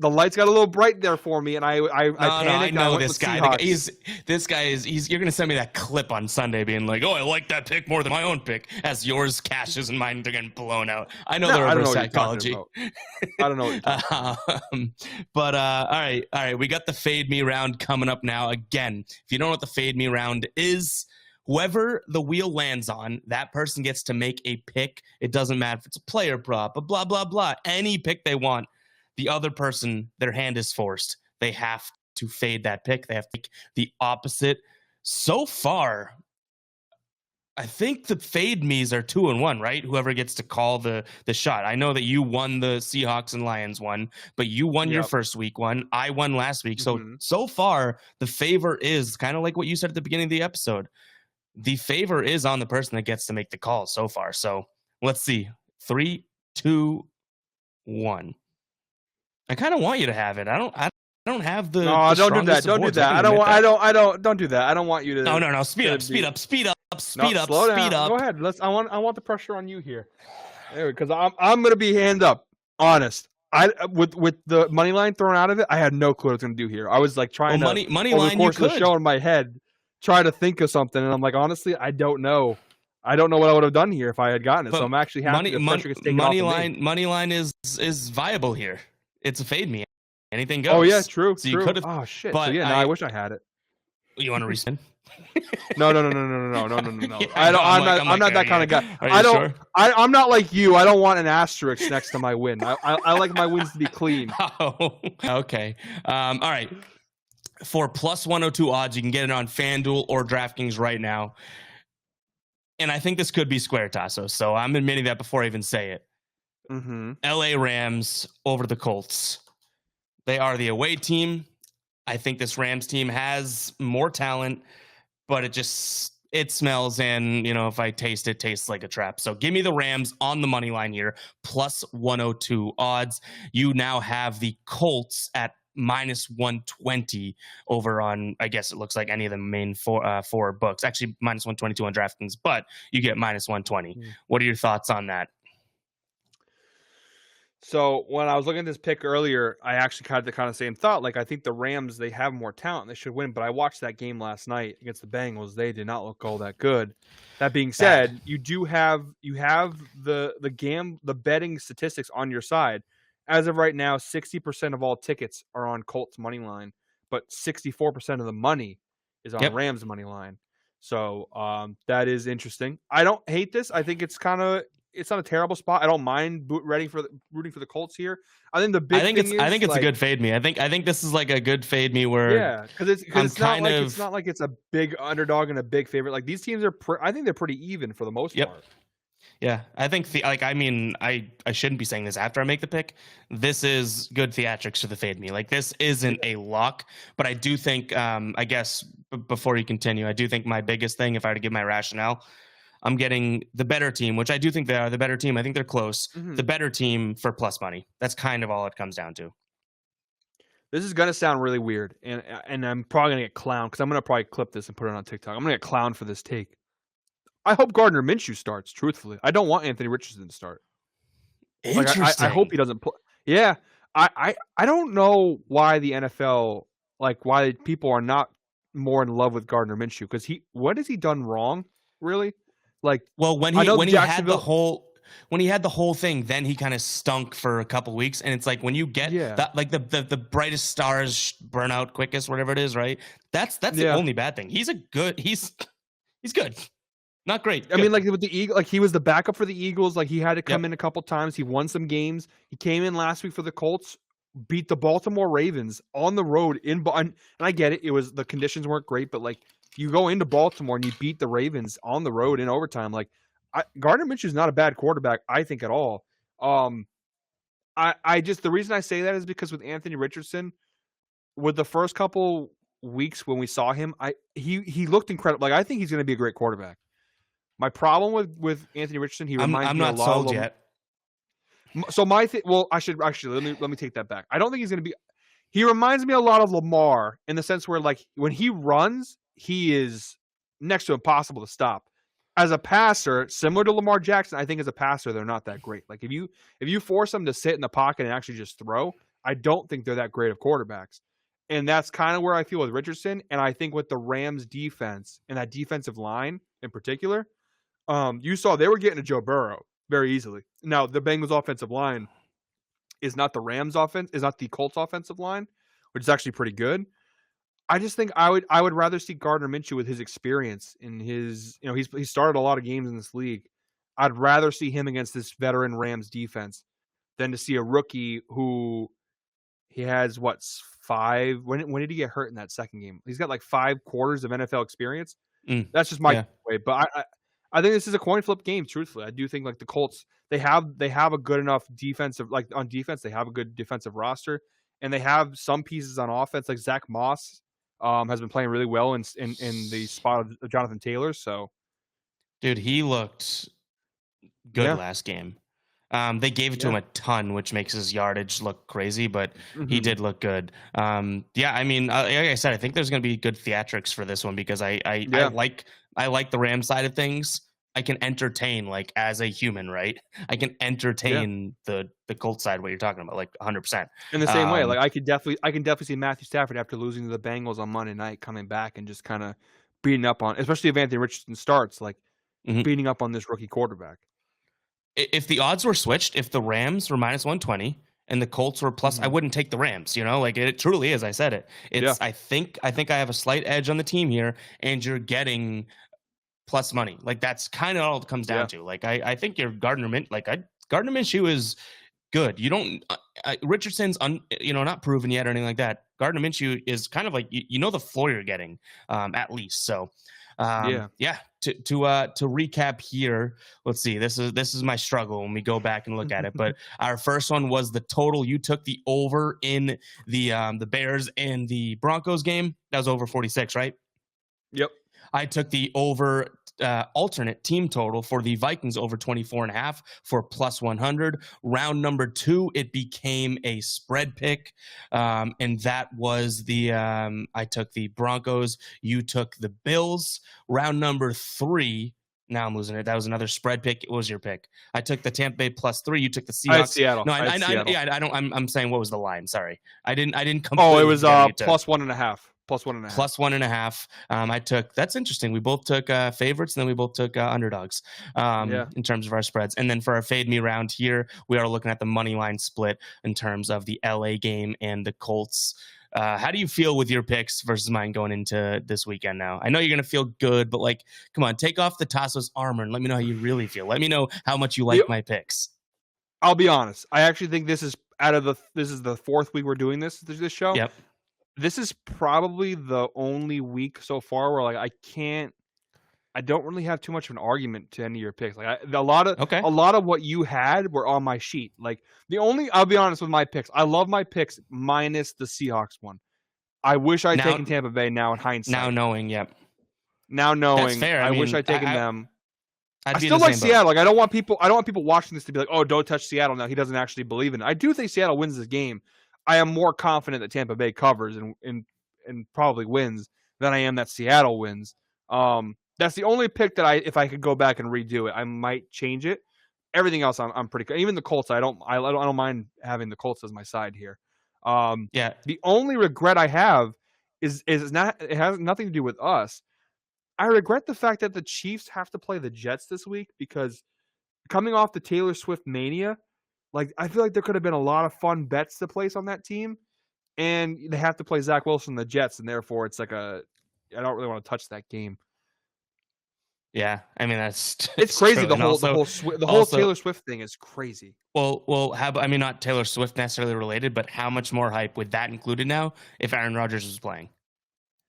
lights got a little bright there for me, and I panicked. I know this guy. You're gonna send me that clip on Sunday, being like, "Oh, I like that pick more than my own pick," as yours cashes and mine are getting blown out. I know the reverse psychology. I don't know what you're talking but all right, we got the fade me round coming up now. Again, if you don't know what the fade me round is, whoever the wheel lands on, that person gets to make a pick. It doesn't matter if it's a player prop, a blah, blah, blah, any pick they want. The other person, their hand is forced. They have to fade that pick. They have to pick the opposite. So far, I think the fade me's are 2-1, right? Whoever gets to call the shot. I know that you won the Seahawks and Lions one, but you won your first week one. I won last week. So far, the favor is kind of like what you said at the beginning of the episode. The favor is on the person that gets to make the call so far. So let's see. 3, 2, 1. I kind of want you to have it. I don't have the. No, don't do that. Don't do that. Don't do that. I don't want you to. No. Speed up. Slow down. Go ahead. I want the pressure on you here. Because I'm gonna be hand up. Honest. With the money line thrown out of it, I had no clue what I was gonna do here. I was like trying to money line. Over the course of the show in my head, try to think of something, and I'm like, honestly, I don't know. I don't know what I would have done here if I had gotten it. So I'm actually happy the pressure gets taken off of me. Money line is viable here. It's a fade me. Anything goes. Oh yeah, true. So true. You could have. Oh shit. So yeah, I wish I had it. You want to respin? No. I'm not that kind of guy. I don't. Sure? I'm not like you. I don't want an asterisk next to my win. I like my wins to be clean. Oh, okay. All right. For plus 102 odds, you can get it on FanDuel or DraftKings right now. And I think this could be square, Tasos. So I'm admitting that before I even say it. LA Rams over the Colts. They are the away team. I think this Rams team has more talent, but it smells, and if I taste it, tastes like a trap. So give me the Rams on the money line here, plus 102 odds. You now have the Colts at minus 120 over on, I guess it looks like any of the main four books. Actually, minus 122 on DraftKings, but you get minus 120. What are your thoughts on that? So when I was looking at this pick earlier, I actually had the kind of same thought. Like, I think the Rams, they have more talent. They should win. But I watched that game last night against the Bengals. They did not look all that good. That being said, you have the betting statistics on your side. As of right now, 60% of all tickets are on Colts money line, but 64% of the money is on Rams money line. So that is interesting. I don't hate this. I think it's not a terrible spot. I don't mind rooting for the Colts here. I think the big thing I think it's a good fade me. I think this is like a good fade me where because it's not like it's a big underdog and a big favorite. Like these teams are, I think they're pretty even for the most part. Yeah, I think I shouldn't be saying this after I make the pick. This is good theatrics for the fade me. Like this isn't a lock, but I do think I guess before you continue, I do think my biggest thing, if I were to give my rationale, I'm getting the better team, which I do think they are the better team. I think they're close. The better team for plus money. That's kind of all it comes down to. This is going to sound really weird, and I'm probably going to get clowned because I'm going to probably clip this and put it on TikTok. I'm going to get clowned for this take. I hope Gardner Minshew starts, truthfully. I don't want Anthony Richardson to start. Interesting. I hope he doesn't play. Yeah. I don't know why the NFL, why people are not more in love with Gardner Minshew because what has he done wrong, really? When he had the whole when he had the whole thing, then he kind of stunk for a couple weeks. And it's like when you get that, like the brightest stars burn out quickest, whatever it is, right? That's the only bad thing. He's good. Not great. I mean, like with the Eagles, like he was the backup for the Eagles. Like he had to come in a couple times. He won some games. He came in last week for the Colts, beat the Baltimore Ravens on the road and I get it. It was the conditions weren't great, but like you go into Baltimore and you beat the Ravens on the road in overtime. Like Gardner Minshew is not a bad quarterback, I think, at all. I just the reason I say that is because with Anthony Richardson, with the first couple weeks when we saw him, he looked incredible. Like I think he's going to be a great quarterback. My problem with Anthony Richardson, he reminds me a lot of. I'm not sold yet. So my thing, well, I should actually let me take that back. I don't think he's going to be. He reminds me a lot of Lamar in the sense where, like, when he runs, he is next to impossible to stop. As a passer, similar to Lamar Jackson, I think as a passer they're not that great. Like if you force them to sit in the pocket and actually just throw, I don't think they're that great of quarterbacks. And that's kind of where I feel with Richardson. And I think with the Rams defense and that defensive line in particular. You saw they were getting to Joe Burrow very easily. Now, the Bengals offensive line is not the Rams offense, is not the Colts offensive line, which is actually pretty good. I just think I would rather see Gardner Minshew with his experience in his, he's started a lot of games in this league. I'd rather see him against this veteran Rams defense than to see a rookie who he has five. When did he get hurt in that second game? He's got like 5 quarters of NFL experience. That's just my way, but I think this is a coin flip game. Truthfully, I do think like the Colts, they have a good enough defensive, like on defense, they have a good defensive roster, and they have some pieces on offense. Like Zach Moss has been playing really well in the spot of Jonathan Taylor. So, dude, he looked good last game. They gave it to him a ton, which makes his yardage look crazy, but he did look good. I mean, like I said, I think there's going to be good theatrics for this one because I like the Ram side of things. I can entertain like as a human, right? I can entertain the Colts side, what you're talking about, like 100%. In the same way, like I can definitely see Matthew Stafford after losing to the Bengals on Monday night coming back and just kind of beating up on, especially if Anthony Richardson starts, like beating up on this rookie quarterback. If the odds were switched, if the Rams were minus 120 and the Colts were plus, I wouldn't take the Rams, like it truly is. I said it. I think I have a slight edge on the team here, and you're getting plus money. Like that's kind of all it comes down to. Like I think your Gardner Minshew is good. You don't Richardson's not proven yet or anything like that. Gardner Minshew is kind of like the floor you're getting at least. So to recap here, let's see. This is my struggle when we go back and look at it. But our first one was the total. You took the over in the Bears and the Broncos game. That was over 46, right? Yep. I took the over alternate team total for the Vikings over 24.5 for plus 100. Round number 2, it became a spread pick. And that was I took the Broncos. You took the Bills. Round number 3. Now I'm losing it. That was another spread pick. What was your pick? I took the Tampa Bay plus 3. You took the Seahawks. I had Seattle. No, Seattle. I don't. I'm saying what was the line? Sorry, I didn't. Oh, it was plus 1.5. Plus 1.5. Plus 1.5. I took. That's interesting. We both took favorites, and then we both took underdogs. In terms of our spreads, and then for our fade me round here, we are looking at the money line split in terms of the LA game and the Colts. How do you feel with your picks versus mine going into this weekend now? I know you're going to feel good, but like, come on, take off the Tasos armor and let me know how you really feel. Let me know how much you like my picks. I'll be honest. I actually think this is this is the 4th week we're doing this show. Yep. This is probably the only week so far where like I don't really have too much of an argument to any of your picks. Like a lot of what you had were on my sheet. Like I'll be honest with my picks. I love my picks minus the Seahawks one. I wish I'd taken Tampa Bay now in hindsight. Now knowing, That's fair. I wish I'd taken them. I still like Seattle. Like I don't want people watching this to be like, oh, don't touch Seattle now. He doesn't actually believe in it. I do think Seattle wins this game. I am more confident that Tampa Bay covers and probably wins than I am that Seattle wins. That's the only pick that if I could go back and redo it, I might change it. Everything else, I'm pretty good. Even the Colts, I don't mind having the Colts as my side here. The only regret I have is not. It has nothing to do with us. I regret the fact that the Chiefs have to play the Jets this week because coming off the Taylor Swift mania, like I feel like there could have been a lot of fun bets to place on that team, and they have to play Zach Wilson and the Jets, and therefore it's like I don't really want to touch that game. Yeah, I mean it's crazy. True. The whole Taylor Swift thing is crazy. Well, I mean, not Taylor Swift necessarily related, but how much more hype with that included now if Aaron Rodgers was playing?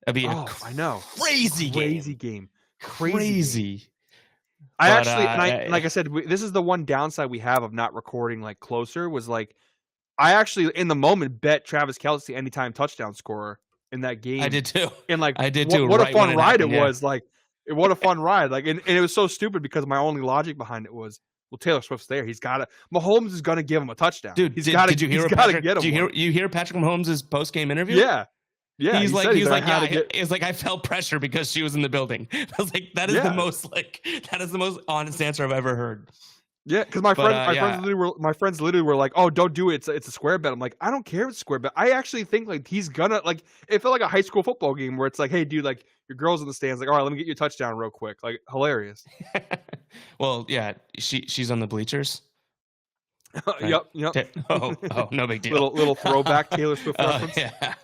It'd be I know, crazy game. I but, actually, like I said, this is the one downside we have of not recording like closer. Was like, I actually in the moment bet Travis Kelce anytime touchdown scorer in that game. I did too. And like, I did too. What a fun ride it was! Like, what a fun ride! Like, and it was so stupid because my only logic behind it was, well, Taylor Swift's there. He's got to. Mahomes is going to give him a touchdown. Dude, did you hear Patrick? You hear Patrick Mahomes' post game interview? Yeah. Yeah, he's like, I felt pressure because she was in the building. I was like, that is the most honest answer I've ever heard. Yeah, because my friends literally were like, "Oh, don't do it. It's a square bet." I'm like, I don't care if it's a square bet. I actually think like he's gonna like. It felt like a high school football game where it's like, "Hey, dude, like your girl's in the stands. Like, all right, let me get you a touchdown real quick." Like, hilarious. Well, yeah, she's on the bleachers. Yep. Oh, no big deal. little throwback Taylor Swift reference. Yeah.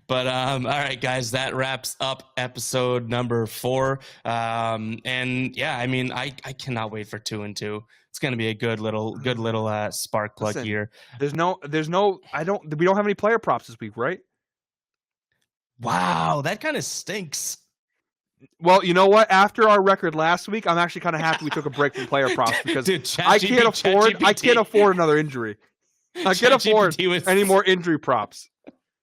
But all right, guys, that wraps up episode number 4. And yeah, I mean, I cannot wait for 2 and 2. It's gonna be a good little spark plug here. We don't have any player props this week, right? Wow, that kind of stinks. Well, you know what? After our record last week, I'm actually kind of happy we took a break from player props because I can't afford another injury. I can't afford any more injury props.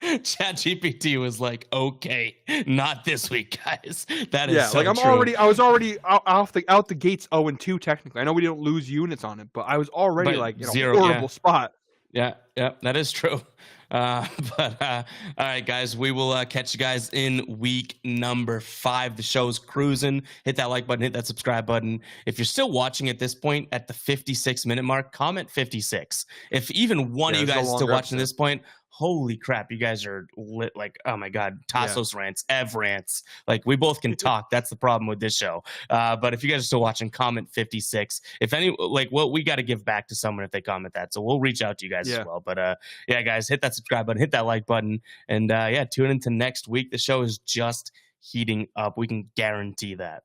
ChatGPT was like, "Okay, not this week, guys." That is like true. I was already out the gates 0-2 technically. I know we didn't lose units on it, but I was already horrible spot. Yeah, that is true. All right, guys, we will catch you guys in week number 5. The show's cruising. Hit that like button, hit that subscribe button. If you're still watching at this point at the 56-minute mark, comment 56. If even one of you guys is still watching at this point, holy crap, you guys are lit. Like, oh my God, Tasos rants, Ev rants. Like, we both can talk. That's the problem with this show. But if you guys are still watching, comment 56. If any, we got to give back to someone if they comment that. So we'll reach out to you guys as well. But yeah, guys, hit that subscribe button, hit that like button. And tune into next week. The show is just heating up. We can guarantee that.